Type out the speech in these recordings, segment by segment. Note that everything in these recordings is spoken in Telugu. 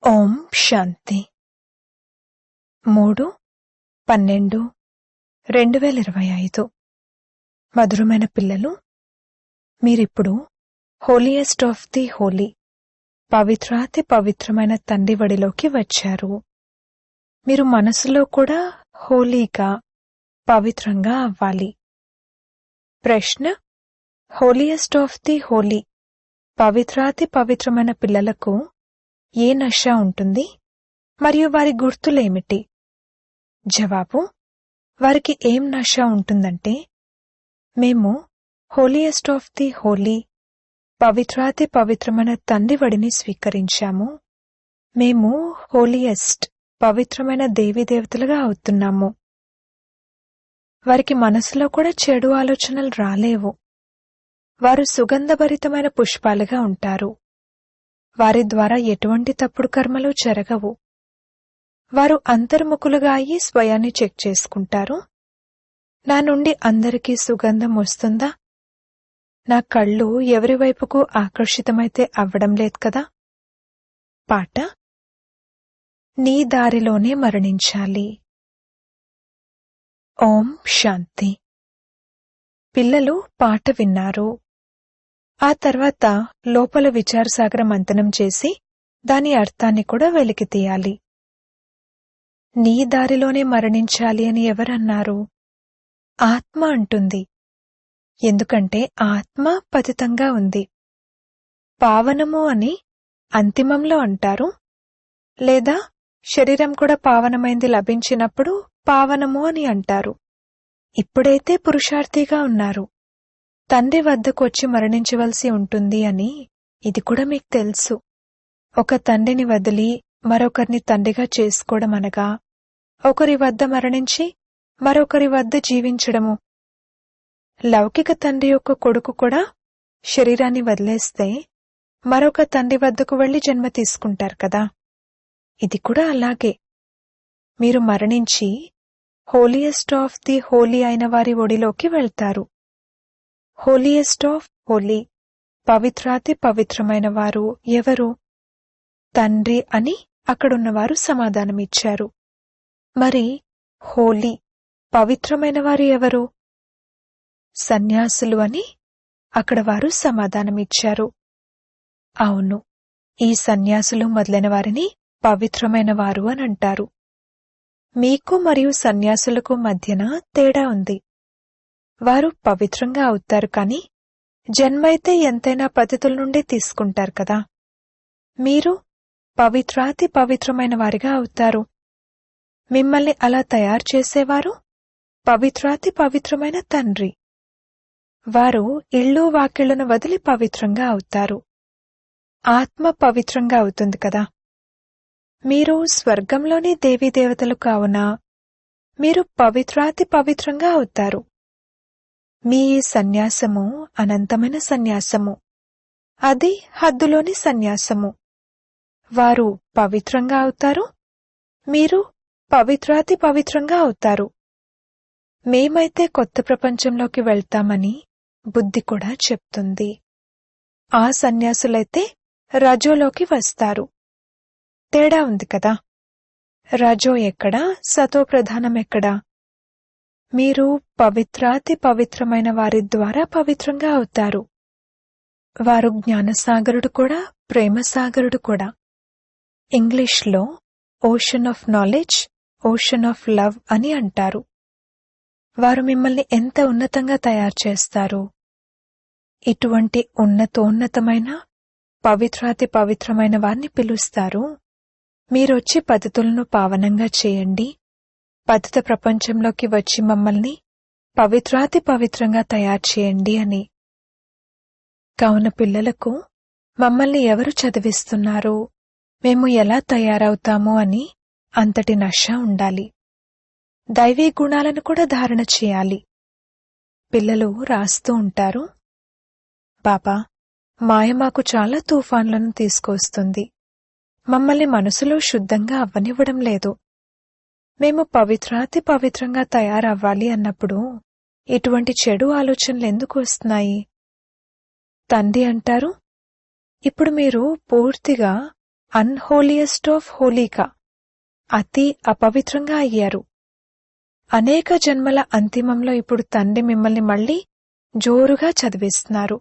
ఓం శాంతి 3/12/2025 మధురమైన పిల్లలు, మీరిప్పుడు హోలియెస్ట్ ఆఫ్ ది హోలీ పవిత్రాతి పవిత్రమైన తండ్రి వడిలోకి వచ్చారు. మీరు మనసులో కూడా హోలీగా పవిత్రంగా అవ్వాలి. ప్రశ్న: హోలియెస్ట్ ఆఫ్ ది హోలీ పవిత్రాతి పవిత్రమైన పిల్లలకు ఏ నష ఉంటుంది మరియు వారి గుర్తులేమిటి? జవాబు: వారికి ఏం నష ఉంటుందంటే, మేము హోలియెస్ట్ ఆఫ్ ది హోలీ పవిత్రాతి పవిత్రమైన తండ్రి వడిని స్వీకరించాము. మేము హోలియెస్ట్ పవిత్రమైన దేవీదేవతలుగా అవుతున్నాము. వారికి మనసులో కూడా చెడు ఆలోచనలు రాలేవు. వారు సుగంధభరితమైన పుష్పాలుగా ఉంటారు. వారి ద్వారా ఎటువంటి తప్పుడు కర్మలు జరగవు. వారు అంతర్ముఖులుగా అయి స్వయాన్ని చెక్ చేసుకుంటారు. నా నుండి అందరికీ సుగంధం వస్తుందా? నా కళ్ళు ఎవరి వైపుకు ఆకర్షితమైతే అవ్వడం లేదు కదా. పాట: నీ దారిలోనే మరణించాలి. ఓం శాంతి. పిల్లలు పాట విన్నారు. ఆ తర్వాత లోపల విచారసాగర మంథనం చేసి దాని అర్థాన్ని కూడా వెలికి తీయాలి. నీ దారిలోనే మరణించాలి అని ఎవరన్నారు? ఆత్మ అంటుంది. ఎందుకంటే ఆత్మ పతితంగా ఉంది. పావనము అని అంతిమంలో అంటారు, లేదా శరీరం కూడా పావనమైంది లభించినప్పుడు పావనము అని అంటారు. ఇప్పుడైతే పురుషార్థిగా ఉన్నారు. తండ్రి వద్దకు వచ్చి మరణించవలసి ఉంటుంది అని ఇది కూడా మీకు తెలుసు. ఒక తండ్రిని వదిలి మరొకరిని తండ్రిగా చేసుకోవడం అనగా ఒకరి వద్ద మరణించి మరొకరి వద్ద జీవించడము. లౌకిక తండ్రి యొక్క కొడుకు కూడా శరీరాన్ని వదిలేస్తే మరొక తండ్రి వద్దకు వెళ్లి జన్మ తీసుకుంటారు కదా. ఇది కూడా అలాగే. మీరు మరణించి హోలియెస్ట్ ఆఫ్ ది హోలీ అయిన వారి ఒడిలోకి వెళ్తారు. హోలియెస్ట్ ఆఫ్ హోలీ పవిత్రాతి పవిత్రమైన వారు ఎవరు? తండ్రి అని అక్కడున్నవారు సమాధానమిచ్చారు. మరి హోలీ పవిత్రమైన వారు ఎవరు? సన్యాసులు అని అక్కడ వారు సమాధానమిచ్చారు. అవును, ఈ సన్యాసులు మొదలైన వారిని పవిత్రమైన వారు అని అంటారు. మీకు మరియు సన్యాసులకు మధ్యన తేడా ఉంది. వారు పవిత్రంగా అవుతారు, కాని జన్మైతే ఎంతైనా పతితుల నుండి తీసుకుంటారు కదా. మీరు పవిత్రాతి పవిత్రమైన వారిగా అవుతారు. మిమ్మల్ని అలా తయారు చేసేవారు పవిత్రాతి పవిత్రమైన తండ్రి. వారు ఇళ్ళు వాకిళ్లను వదిలి పవిత్రంగా అవుతారు. ఆత్మ పవిత్రంగా అవుతుంది కదా. మీరు స్వర్గంలోని దేవీదేవతలు కావున మీరు పవిత్రాతి పవిత్రంగా అవుతారు. మీ సన్యాసము అనంతమైన సన్యాసము. అది హద్దులోని సన్యాసము. వారు పవిత్రంగా అవుతారు, మీరు పవిత్రాతి పవిత్రంగా అవుతారు. మేమైతే కొత్త ప్రపంచంలోకి వెళ్తామని బుద్ధి కూడా చెప్తుంది. ఆ సన్యాసులైతే రజోలోకి వస్తారు. తేడా ఉంది కదా. రజో ఎక్కడా, సతో ప్రధానం ఎక్కడా? మీరు పవిత్రాతి పవిత్రమైన వారి ద్వారా పవిత్రంగా అవుతారు. వారు జ్ఞానసాగరుడు కూడా, ప్రేమసాగరుడు కూడా. ఇంగ్లీష్లో ocean of knowledge, ocean of love అని అంటారు. వారు మిమ్మల్ని ఎంత ఉన్నతంగా తయారు చేస్తారు. ఇటువంటి ఉన్నతోన్నతమైన పవిత్రాతి పవిత్రమైన వారిని పిలుస్తారు. మీరొచ్చి పతితులను పావనంగా చేయండి, పతిత ప్రపంచంలోకి వచ్చి మమ్మల్ని పవిత్రాతి పవిత్రంగా తయారు చేయండి అని. కావున పిల్లలకు మమ్మల్ని ఎవరు చదివిస్తున్నారు, మేము ఎలా తయారవుతాము అని అంతటి నష ఉండాలి. దైవీ గుణాలను కూడా ధారణ చేయాలి. పిల్లలు రాస్తూ ఉంటారు, బాబా, మాయ మాకు చాలా తుఫాన్లను తీసుకొస్తుంది. మమ్మల్ని మనసులో శుద్ధంగా అవ్వనివ్వడం లేదు. మేము పవిత్రాతి పవిత్రంగా తయారవ్వాలి అన్నప్పుడు ఇటువంటి చెడు ఆలోచనలు ఎందుకు వస్తున్నాయి? తండ్రి అంటారు, ఇప్పుడు మీరు పూర్తిగా అన్హోలియెస్ట్ ఆఫ్ హోలీగా, అతి అపవిత్రంగా అయ్యారు. అనేక జన్మల అంతిమంలో ఇప్పుడు తండ్రి మిమ్మల్ని మళ్లీ జోరుగా చదివిస్తున్నారు.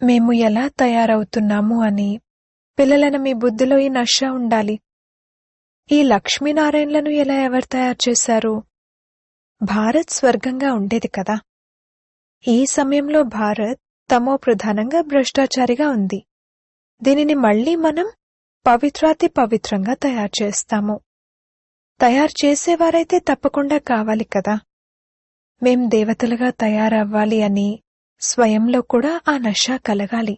మేము ఎలా తయారవుతున్నాము అని పిల్లలైన మీ బుద్ధిలో ఈ నష ఉండాలి. ఈ లక్ష్మీనారాయణలను ఎలా ఎవరు తయారు చేశారు? భారత్ స్వర్గంగా ఉండేది కదా. ఈ సమయంలో భారత్ తమో ప్రధానంగా భ్రష్టాచారిగా ఉంది. దీనిని మళ్లీ మనం పవిత్రాతి పవిత్రంగా తయారు చేస్తాము. తయారు చేసేవారైతే తప్పకుండా కావాలి కదా. మేం దేవతలుగా తయారవ్వాలి అని స్వయంలో కూడా ఆ నష కలగాలి.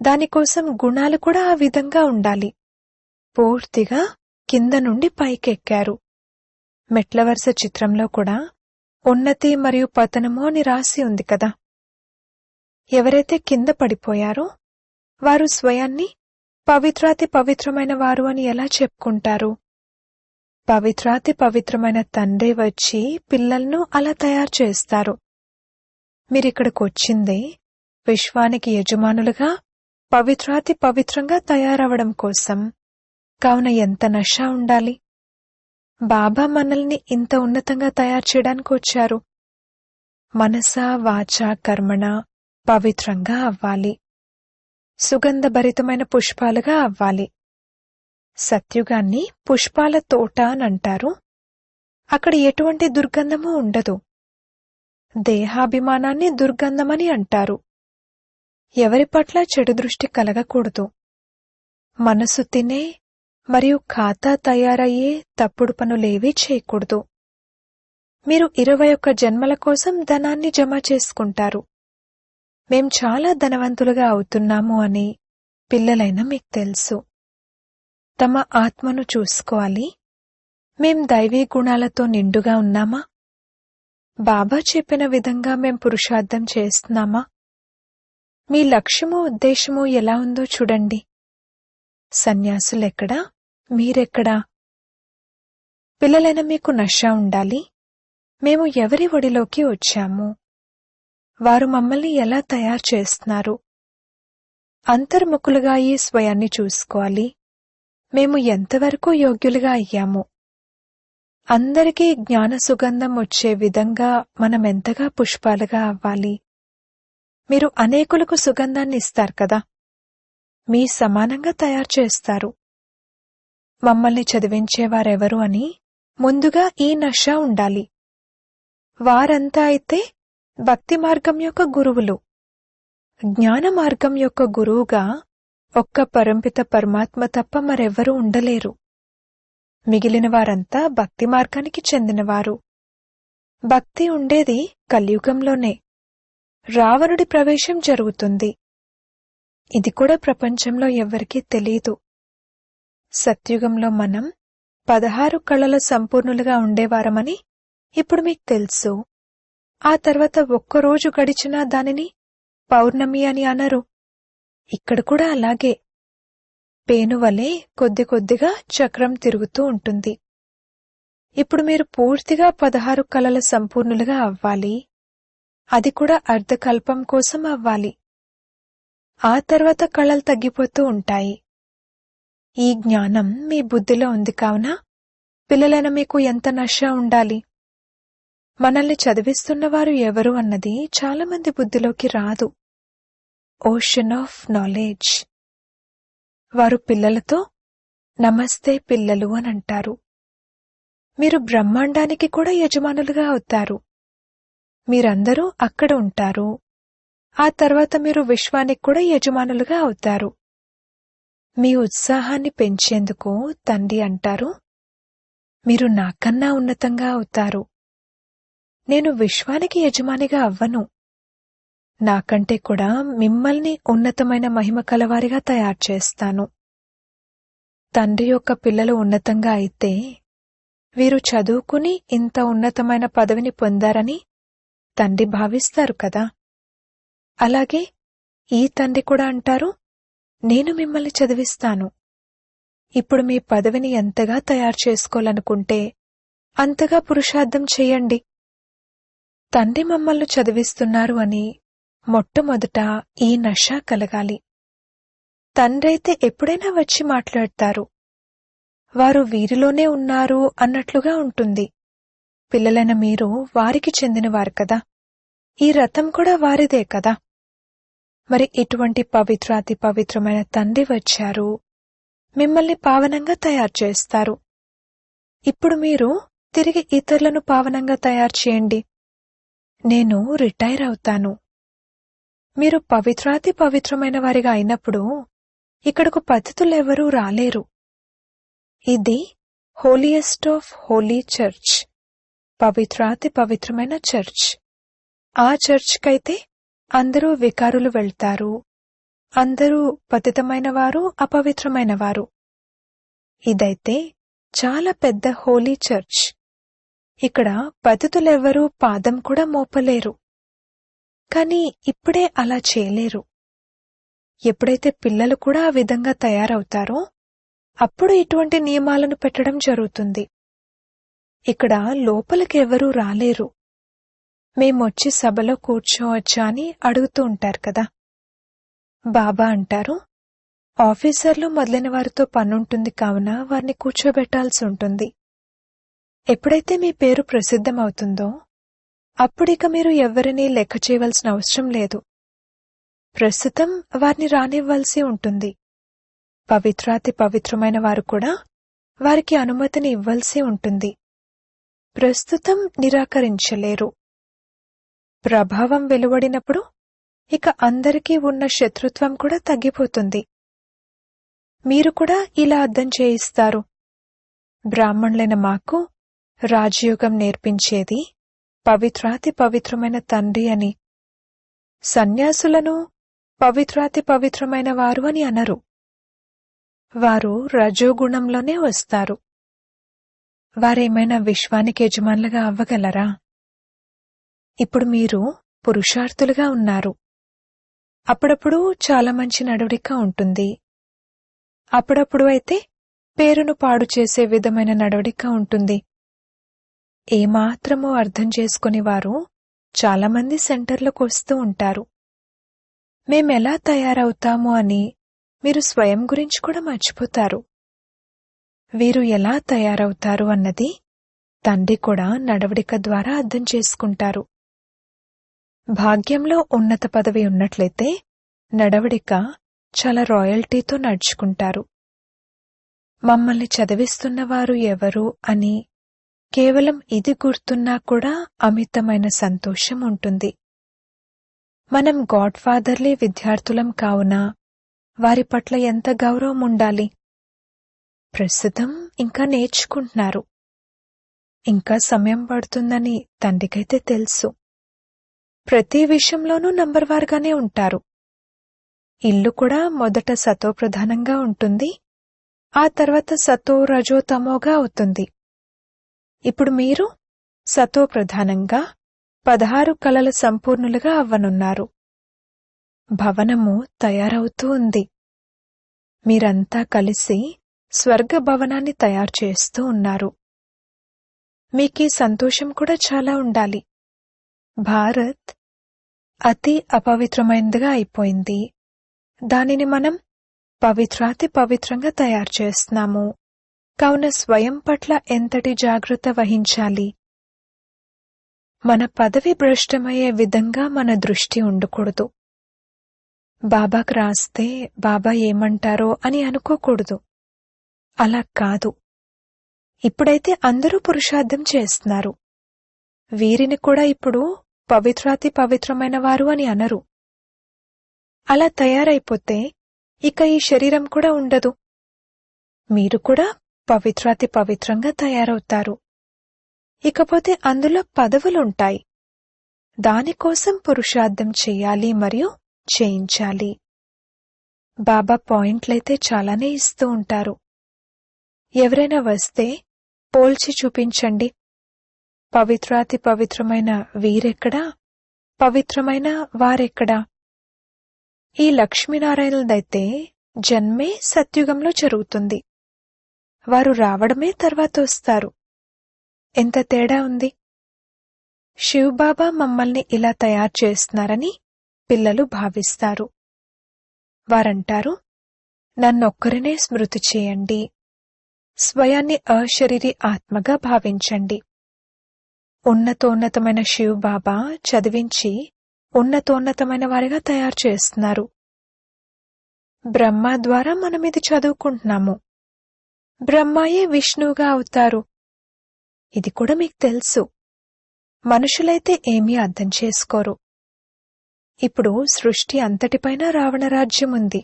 దానికోసం గుణాలు కూడా ఆ విధంగా ఉండాలి. పూర్తిగా కింద నుండి పైకెక్కారు. మెట్లవరుస చిత్రంలో కూడా ఉన్నతి మరియు పతనము అని రాసి ఉంది కదా. ఎవరైతే కింద పడిపోయారో వారు స్వయాన్ని పవిత్రాతి పవిత్రమైన వారు అని ఎలా చెప్పుకుంటారు? పవిత్రాతి పవిత్రమైన తండ్రి వచ్చి పిల్లలను అలా తయారు చేస్తారు. మీరిక్కడికొచ్చిందే విశ్వానికి యజమానులుగా పవిత్రాతి పవిత్రంగా తయారవడం కోసం. కావున ఎంత నష ఉండాలి. బాబా మనల్ని ఇంత ఉన్నతంగా తయారు చేయడానికి వచ్చారు. మనస వాచ కర్మణ పవిత్రంగా అవ్వాలి. సుగంధభరితమైన పుష్పాలుగా అవ్వాలి. సత్యుగాన్ని పుష్పాల తోట అనంటారు. అక్కడ ఎటువంటి దుర్గంధమూ ఉండదు. దేహాభిమానాన్ని దుర్గంధమని అంటారు. ఎవరి పట్ల చెడు దృష్టి కలగకూడదు. మనసు తినే మరియు ఖాతా తయారయ్యే తప్పుడు పనులేవీ చేయకూడదు. మీరు 21 జన్మల కోసం ధనాన్ని జమ చేసుకుంటారు. మేం చాలా ధనవంతులుగా అవుతున్నాము అని పిల్లలైన మీకు తెలుసు. తమ ఆత్మను చూసుకోవాలి. మేం దైవీ గుణాలతో నిండుగా ఉన్నామా? బాబా చెప్పిన విధంగా మేం పురుషార్థం చేస్తున్నామా? మీ లక్ష్యము ఉద్దేశము ఎలా ఉందో చూడండి. సన్యాసులెక్కడా? మీరెక్కడా? పిల్లలైన మీకు నష ఉండాలి. మేము ఎవరి ఒడిలోకి వచ్చాము? వారు మమ్మల్ని ఎలా తయారు చేస్తున్నారు? అంతర్ముఖులుగా ఈ స్వయాన్ని చూసుకోవాలి. మేము ఎంతవరకు యోగ్యులుగా అయ్యాము? అందరికీ జ్ఞాన సుగంధం వచ్చే విధంగా మనమెంతగా పుష్పాలుగా అవ్వాలి. మీరు అనేకులకు సుగంధాన్ని ఇస్తారు కదా. మీ సమానంగా తయారు చేస్తారు. మమ్మల్ని చదివించేవారెవరు అని ముందుగా ఈ నష ఉండాలి. వారంతా అయితే భక్తి మార్గం యొక్క గురువులు. జ్ఞాన మార్గం యొక్క గురువుగా ఒక్క పరంపిత పరమాత్మ తప్ప మరెవ్వరూ ఉండలేరు. మిగిలిన వారంతా భక్తి మార్గానికి చెందినవారు. భక్తి ఉండేది కలియుగంలోనే. రావణుడి ప్రవేశం జరుగుతుంది. ఇది కూడా ప్రపంచంలో ఎవ్వరికీ తెలీదు. సత్యుగంలో మనం 16 కళల సంపూర్ణులుగా ఉండేవారమని ఇప్పుడు మీకు తెలుసు. ఆ తర్వాత ఒక్కరోజు గడిచినా దానిని పౌర్ణమి అని అనరు. ఇక్కడ కూడా అలాగే పేనువలే కొద్ది కొద్దిగా చక్రం తిరుగుతూ ఉంటుంది. ఇప్పుడు మీరు పూర్తిగా 16 కళల సంపూర్ణులుగా అవ్వాలి. అది కూడా అర్ధకల్పం కోసం అవ్వాలి. ఆ తర్వాత కళలు తగ్గిపోతూ ఉంటాయి. ఈ జ్ఞానం మీ బుద్ధిలో ఉంది. కావున పిల్లలైన మీకు ఎంత నష ఉండాలి. మనల్ని చదివిస్తున్నవారు ఎవరు అన్నది చాలా మంది బుద్ధిలోకి రాదు. Ocean of knowledge. వారు పిల్లలతో నమస్తే పిల్లలు అనంటారు. మీరు బ్రహ్మాండానికి కూడా యజమానులుగా అవుతారు. మీరందరూ అక్కడ ఉంటారు. ఆ తర్వాత మీరు విశ్వానికి కూడా యజమానులుగా అవుతారు. మీ ఉత్సాహాన్ని పెంచేందుకు తండ్రి అంటారు, మీరు నాకన్నా ఉన్నతంగా అవుతారు. నేను విశ్వానికి యజమానిగా అవ్వను. నాకంటే కూడా మిమ్మల్ని ఉన్నతమైన మహిమ కలవారిగా తయారు చేస్తాను. తండ్రి యొక్క పిల్లలు ఉన్నతంగా అయితే వీరు చదువుకుని ఇంత ఉన్నతమైన పదవిని పొందారని తండ్రి భావిస్తారు కదా. అలాగే ఈ తండ్రి కూడా అంటారు, నేను మిమ్మల్ని చదివిస్తాను. ఇప్పుడు మీ పదవిని ఎంతగా తయారు చేసుకోవాలనుకుంటే అంతగా పురుషార్థం చెయ్యండి. తండ్రి మమ్మల్ని చదివిస్తున్నారు అని మొట్టమొదట ఈ నష కలగాలి. తండ్రైతే ఎప్పుడైనా వచ్చి మాట్లాడతారు. వారు వీరిలోనే ఉన్నారు అన్నట్లుగా ఉంటుంది. పిల్లలైన మీరు వారికి చెందినవారు కదా. ఈ రథం కూడా వారిదే కదా. మరి ఇటువంటి పవిత్రాతి పవిత్రమైన తండ్రి వచ్చారు, మిమ్మల్ని పావనంగా తయారు చేస్తారు. ఇప్పుడు మీరు తిరిగి ఇతరులను పావనంగా తయారు చేయండి. నేను రిటైర్ అవుతాను. మీరు పవిత్రాతి పవిత్రమైన వారిగా అయినప్పుడు ఇక్కడకు పతితులెవరూ రాలేరు. ఇది హోలియెస్ట్ ఆఫ్ హోలీ చర్చ్, పవిత్రాతి పవిత్రమైన చర్చ్. ఆ చర్చ్కైతే అందరూ వికారులు వెళ్తారు, అందరూ పతితమైన వారు, అపవిత్రమైన వారు. ఇదైతే చాలా పెద్ద హోలీ చర్చ్. ఇక్కడ పతితులెవ్వరూ పాదం కూడా మోపలేరు. కాని ఇప్పుడే అలా చేయలేరు. ఎప్పుడైతే పిల్లలు కూడా ఆ విధంగా తయారవుతారో అప్పుడు ఇటువంటి నియమాలను పెట్టడం జరుగుతుంది. ఇక్కడ లోపలికి ఎవరూ రాలేరు. మేమొచ్చి సభలో కూర్చోవచ్చా అని అడుగుతూ ఉంటారు కదా. బాబా అంటారు, ఆఫీసర్లు మొదలైన వారితో పనుంటుంది కావున వారిని కూర్చోబెట్టాల్సి ఉంటుంది. ఎప్పుడైతే మీ పేరు ప్రసిద్ధమవుతుందో అప్పుడిక మీరు ఎవరినీ లెక్క చేయవలసిన అవసరం లేదు. ప్రస్తుతం వారిని రానివ్వాల్సి ఉంటుంది. పవిత్రాతి పవిత్రమైన వారు కూడా వారికి అనుమతిని ఇవ్వాల్సి ఉంటుంది. ప్రస్తుతం నిరాకరించలేరు. ప్రభావం వెలువడినప్పుడు ఇక అందరికీ ఉన్న శత్రుత్వం కూడా తగ్గిపోతుంది. మీరు కూడా ఇలా అర్థం చేయిస్తారు. బ్రాహ్మణులైన మాకు రాజయోగం నేర్పించేది పవిత్రాతి పవిత్రమైన తండ్రి అని. సన్యాసులను పవిత్రాతి పవిత్రమైన వారు అని అనరు. వారు రజోగుణంలోనే వస్తారు. వారేమైనా విశ్వానికి యజమానులుగా అవ్వగలరా? ఇప్పుడు మీరు పురుషార్థులుగా ఉన్నారు. అప్పుడప్పుడు చాలా మంచి నడవడిక ఉంటుంది. అప్పుడప్పుడు అయితే పేరును పాడు చేసే విధమైన నడవడిక ఉంటుంది. ఏమాత్రమో అర్థం చేసుకుని వారు చాలామంది సెంటర్లకు వస్తూ ఉంటారు. మేమెలా తయారవుతాము అని మీరు స్వయం గురించి కూడా మర్చిపోతారు. వీరు ఎలా తయారవుతారు అన్నది తండ్రి కూడా నడవడిక ద్వారా అర్థం చేసుకుంటారు. భాగ్యంలో ఉన్నత పదవి ఉన్నట్లయితే నడవడిక చాలా రాయల్టీతో నడుచుకుంటారు. మమ్మల్ని చదివిస్తున్నవారు ఎవరు అని కేవలం ఇది గుర్తున్నా కూడా అమితమైన సంతోషం ఉంటుంది. మనం గాడ్ ఫాదర్లీ విద్యార్థులం కావున వారి పట్ల ఎంత గౌరవం ఉండాలి. ప్రస్తుతం ఇంకా నేర్చుకుంటున్నారు. ఇంకా సమయం పడుతుందని తండ్రికైతే తెలుసు. ప్రతి విషయంలోనూ నంబర్వారుగానే ఉంటారు. ఇల్లు కూడా మొదట సతోప్రధానంగా ఉంటుంది, ఆ తర్వాత సతో రజో తమోగా అవుతుంది. ఇప్పుడు మీరు సతోప్రధానంగా 16 కళల సంపూర్ణులుగా అవ్వనున్నారు. భవనము తయారవుతూ ఉంది. మీరంతా కలిసి స్వర్గ భవనాన్ని తయారు చేస్తూ ఉన్నారు. మీకీ సంతోషం కూడా చాలా ఉండాలి. భారత్ అతి అపవిత్రమైనదిగా అయిపోయింది. దానిని మనం పవిత్రాతి పవిత్రంగా తయారు చేస్తున్నాము. కావున స్వయం పట్ల ఎంతటి జాగ్రత్త వహించాలి. మన పదవి భ్రష్టమయ్యే విధంగా మన దృష్టి ఉండకూడదు. బాబాకు రాస్తే బాబా ఏమంటారో అని అనుకోకూడదు. అలా కాదు. ఇప్పుడైతే అందరూ పురుషార్థం చేస్తున్నారు. వీరిని కూడా ఇప్పుడు పవిత్రాతి పవిత్రమైన వారు అని అనరు. అలా తయారైపోతే ఇక ఈ శరీరం కూడా ఉండదు. మీరు కూడా పవిత్రాతి పవిత్రంగా తయారవుతారు. ఇకపోతే అందులో పదవులుంటాయి. దానికోసం పురుషార్థం చెయ్యాలి మరియు చేయించాలి. బాబా పాయింట్లయితే చాలానే ఇస్తూ ఉంటారు. ఎవరైనా వస్తే పోల్చి చూపించండి. పవిత్రాతి పవిత్రమైన వీరెక్కడా, పవిత్రమైన వారెక్కడా? ఈ లక్ష్మీనారాయణులదైతే జన్మే సత్యుగంలో జరుగుతుంది. వారు రావడమే తర్వాత వస్తారు. ఎంత తేడా ఉంది! శివబాబా మమ్మల్ని ఇలా తయారు చేస్తున్నారని పిల్లలు భావిస్తారు. వారంటారు, నన్నొక్కరినే స్మృతి చేయండి. స్వయాన్ని అశరీరి ఆత్మగా భావించండి. ఉన్నతోన్నతమైన శివ్ బాబా చదివించి ఉన్నతోన్నతమైన వారిగా తయారు చేస్తున్నారు. బ్రహ్మ ద్వారా మనం ఇది చదువుకుంటున్నాము. బ్రహ్మాయే విష్ణువుగా అవుతారు. ఇది కూడా మీకు తెలుసు. మనుషులైతే ఏమీ అర్థం చేసుకోరు. ఇప్పుడు సృష్టి అంతటిపైన రావణరాజ్యం ఉంది.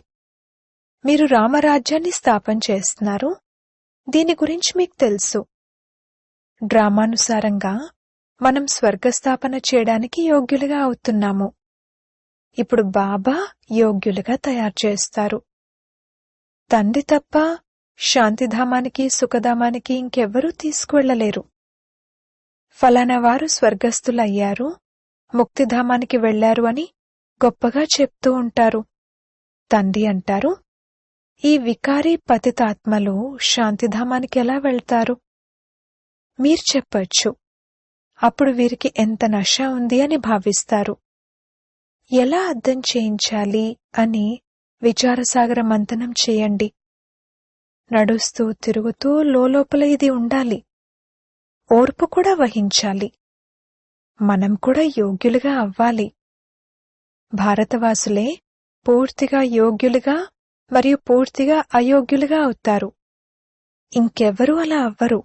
మీరు రామరాజ్యాన్ని స్థాపన చేస్తున్నారు. దీని గురించి మీకు తెలుసు. డ్రామానుసారంగా మనం స్వర్గస్థాపన చేయడానికి యోగ్యులుగా అవుతున్నాము. ఇప్పుడు బాబా యోగ్యులుగా తయారు చేస్తారు. తండ్రి తప్ప శాంతిధామానికి సుఖధామానికి ఇంకెవ్వరూ తీసుకువెళ్లలేరు. ఫలానా వారు స్వర్గస్థులయ్యారు, ముక్తిధామానికి వెళ్లారు అని గొప్పగా చెప్తూ ఉంటారు. తండ్రి అంటారు, ఈ వికారీ పతితాత్మలు శాంతిధామానికి ఎలా వెళ్తారు? మీరు చెప్పొచ్చు, అప్పుడు వీరికి ఎంత నశ ఉంది అని భావిస్తారు. ఎలా అర్థం చేయించాలి అని విచారసాగర మంథనం చేయండి. నడుస్తూ తిరుగుతూ లోపల ఇది ఉండాలి. ఓర్పు కూడా వహించాలి. మనం కూడా యోగ్యులుగా అవ్వాలి. భారతవాసులే పూర్తిగా యోగ్యులుగా మరియు పూర్తిగా అయోగ్యులుగా అవుతారు. ఇంకెవ్వరూ అలా అవ్వరు.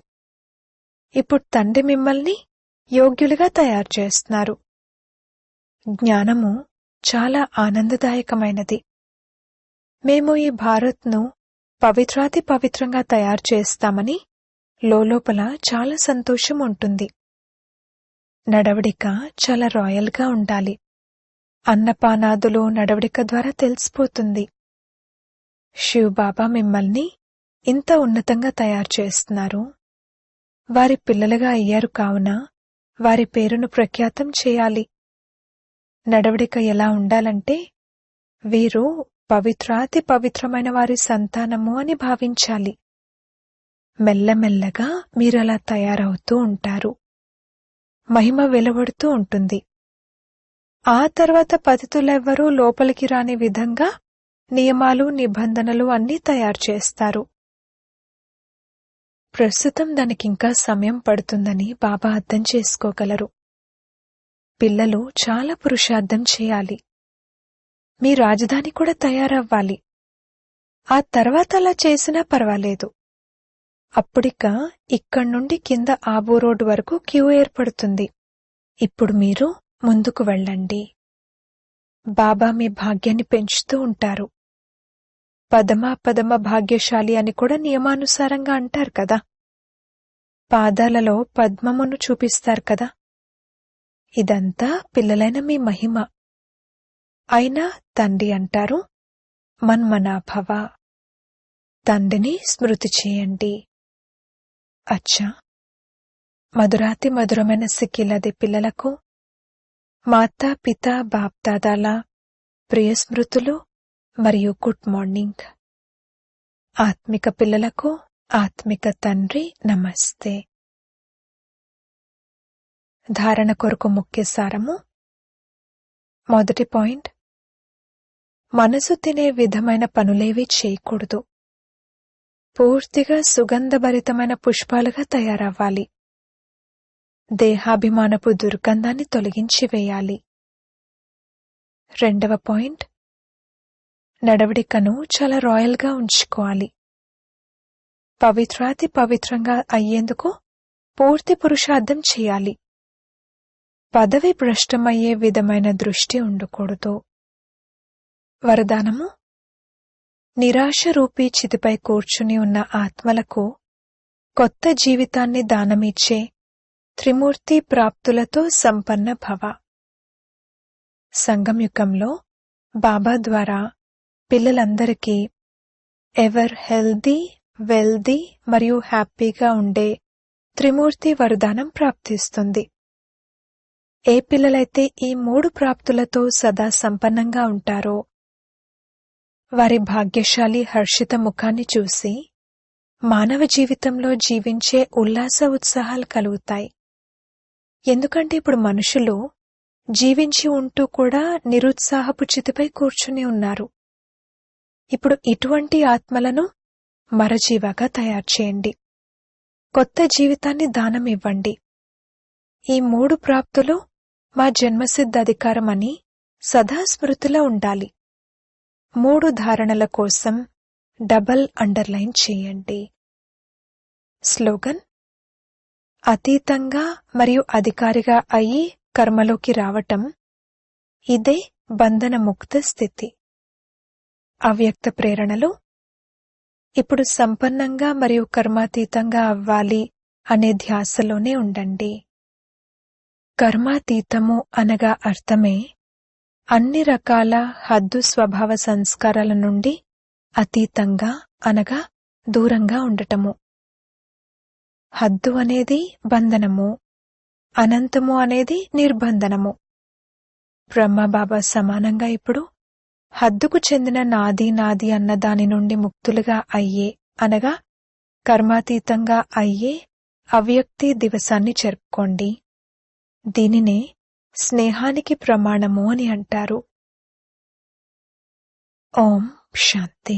ఇప్పుడు తండ్రి మిమ్మల్ని యోగ్యులుగా తయారు చేస్తున్నారు. జ్ఞానము చాలా ఆనందదాయకమైనది. మేము ఈ భారత్ను పవిత్రాతి పవిత్రంగా తయారు చేస్తామని లోపల చాలా సంతోషం ఉంటుంది. నడవడిక చాలా రాయల్గా ఉండాలి. అన్నపానాదులు నడవడిక ద్వారా తెలిసిపోతుంది. శివ్ బాబా మిమ్మల్ని ఇంత ఉన్నతంగా తయారు చేస్తున్నారు. వారి పిల్లలుగా అయ్యారు కావున వారి పేరును ప్రఖ్యాతం చేయాలి. నడవడిక ఎలా ఉండాలంటే వీరు పవిత్రాతి పవిత్రమైన వారి సంతానము అని భావించాలి. మెల్లమెల్లగా మీరలా తయారవుతూ ఉంటారు. మహిమ వెలువడుతూ ఉంటుంది. ఆ తర్వాత పతితులెవ్వరూ లోపలికి రాని విధంగా నియమాలు నిబంధనలు అన్నీ తయారు చేస్తారు. ప్రస్తుతం దానికింకా సమయం పడుతుందని బాబా అర్థం చేసుకోగలరు. పిల్లలు చాలా పురుషార్థం చేయాలి. మీ రాజధాని కూడా తయారవ్వాలి. ఆ తర్వాత అలా చేసినా పర్వాలేదు. అప్పుడిక ఇక్కడ్నుండి కింద ఆబూ రోడ్డు వరకు క్యూ ఏర్పడుతుంది. ఇప్పుడు మీరు ముందుకు వెళ్ళండి. బాబా మీ భాగ్యాన్ని పెంచుతూ ఉంటారు. పదమ భాగ్యశాలి అని కూడా నియమానుసారంగా అంటారు కదా. పాదాలలో పద్మమును చూపిస్తారు కదా. ఇదంతా పిల్లలైన మీ మహిమ. అయినా తండ్రి అంటారు, మన్మనాభవ, తండ్రిని స్మృతి చేయండి. అచ్చా, మధురాతి మధురమైన సిక్కిలది పిల్లలకు మాతా పిత బాప్దాదాల ప్రియ స్మృతులు మరియు గుడ్ మార్నింగ్. ఆత్మిక పిల్లలకు ఆత్మిక తండ్రి నమస్తే. ధారణ కొరకు ముఖ్య సారము. మొదటి పాయింట్, మనసు తినే విధమైన పనులేవీ చేయకూడదు. పూర్తిగా సుగంధభరితమైన పుష్పాలుగా తయారవ్వాలి. దేహాభిమానపు దుర్గంధాన్ని తొలగించి వేయాలి. రెండవ పాయింట్, నడవడికను చాలా రాయల్గా ఉంచుకోవాలి. పవిత్రాతి పవిత్రంగా అయ్యేందుకు పూర్తి పురుషార్థం చేయాలి. పదవి భ్రష్టమయ్యే విధమైన దృష్టి ఉండకూడదు. వరదానము. నిరాశ రూపీ చితిపై కూర్చుని ఉన్న ఆత్మలకు కొత్త జీవితాన్ని దానమిచ్చే త్రిమూర్తి ప్రాప్తులతో సంపన్న భవ. సంగమయుగంలో బాబా ద్వారా పిల్లలందరికీ ఎవర్ హెల్దీ, వెల్దీ మరియు హ్యాపీగా ఉండే త్రిమూర్తి వరదానం ప్రాప్తిస్తుంది. ఏ పిల్లలైతే ఈ 3 ప్రాప్తులతో సదా సంపన్నంగా ఉంటారో వారి భాగ్యశాలి హర్షిత ముఖాన్ని చూసి మానవ జీవితంలో జీవించే ఉల్లాస ఉత్సాహాలు కలుగుతాయి. ఎందుకంటే ఇప్పుడు మనుషులు జీవించి ఉంటూ కూడా నిరుత్సాహపు చితిపై కూర్చుని ఉన్నారు. ఇప్పుడు ఇటువంటి ఆత్మలను మరజీవాగా తయారు చేయండి. కొత్త జీవితాన్ని దానం ఇవ్వండి. ఈ 3 ప్రాప్తులు మా జన్మసిద్ధ అధికారమని సదా స్మృతిలో ఉండాలి. 3 ధారణల కోసం డబల్ అండర్లైన్ చేయండి. స్లోగన్: అతీతంగా మరియు అధికారిగా అయి కర్మలోకి రావటం, ఇదే బంధనముక్త స్థితి. అవ్యక్త ప్రేరణలు: ఇప్పుడు సంపన్నంగా మరియు కర్మాతీతంగా అవ్వాలి అనే ధ్యాసలోనే ఉండండి. కర్మాతీతము అనగా అర్థమే అన్ని రకాల హద్దు స్వభావ సంస్కారాల నుండి అతీతంగా అనగా దూరంగా ఉండటము. హద్దు అనేది బంధనము, అనంతము అనేది నిర్బంధనము. బ్రహ్మబాబా సమానంగా ఇప్పుడు హద్దుకు చెందిన నాది నాది అన్న దాని నుండి ముక్తులుగా అయ్యే అనగా కర్మాతీతంగా అయ్యే అవ్యక్తి దివసాన్ని జరుపుకోండి. దీనినే స్నేహానికి ప్రమాణము అని అంటారు. ఓం శాంతి.